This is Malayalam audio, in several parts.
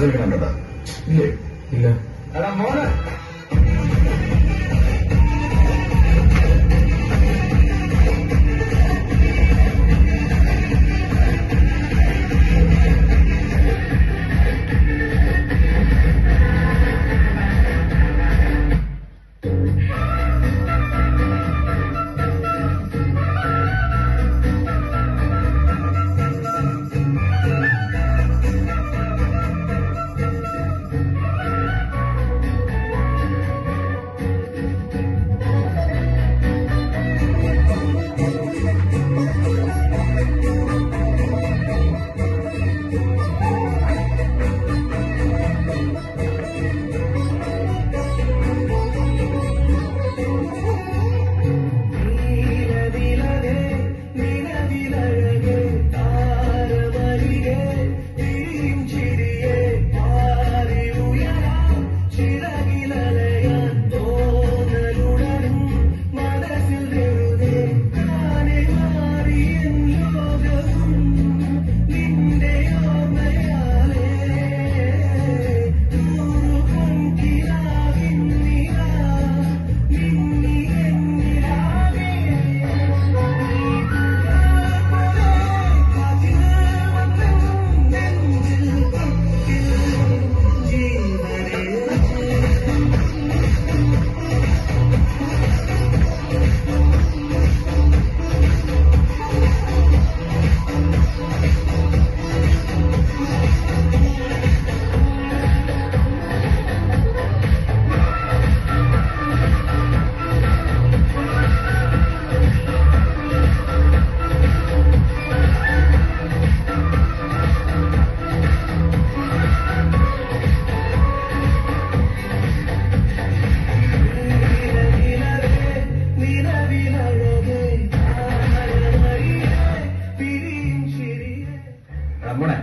റിസൾട്ട് കണ്ടതാ? ഇല്ലേ? ഇല്ല. അതാ മോനെ മോനെ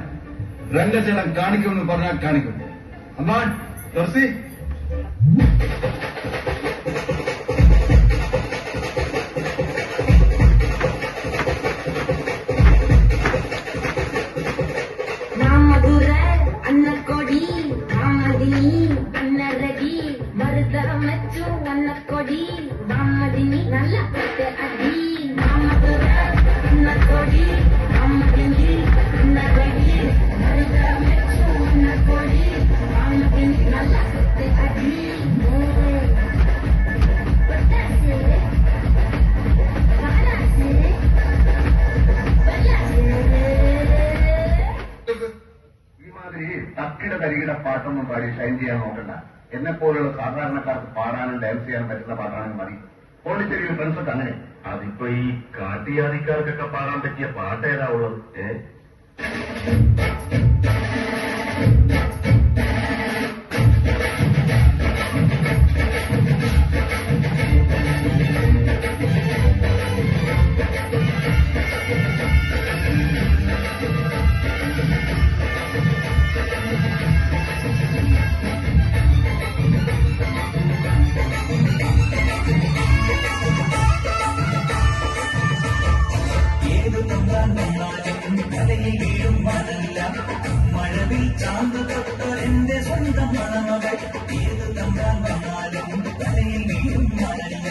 രംഗചേട്ടൻ കാണിക്കുമെന്ന് പറഞ്ഞാൽ കാണിക്കും. അമ്മാൻ തുളസി അന്നക്കൊടി മാമദിനി അന്നരടി മറുതരം വെച്ചു അന്നക്കൊടി മാമദിനി നല്ല അടി മാമദുര അന്നക്കൊടി മാമദിനി അന്നരടി മറുതരം വെച്ചു അന്നക്കൊടി മാമദിനി നല്ല അടി തക്കിട തരികിട പാട്ടൊന്നും പാടി ഷൈൻ ചെയ്യാൻ നോക്കണ്ട. എന്നെ പോലുള്ള സാധാരണക്കാർക്ക് പാടാനും ഡാൻസ് ചെയ്യാനും പറ്റുന്ന പാട്ടാണെങ്കിൽ മതി. പോണ്ടിച്ചേരിയിൽ ഫ്രണ്ട്സൊക്കെ അങ്ങനെ. അതിപ്പോ ഈ കാട്ടിയാദിക്കാർക്കൊക്കെ പാടാൻ പറ്റിയ പാട്ട് ഏതാ ഉള്ളത്? മഴവിൽ ചാന്ത് തൊട്ടൊരെന്റെ സ്വന്തം മണമകൾ ഏത് തമ്പാൻ വന്നാലും തലയിൽ വീഴും മഴല്ല.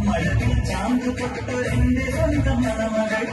മഴവിൽ ചാന്ത് തൊട്ടൊരെന്റെ സ്വന്തം മണമകൾ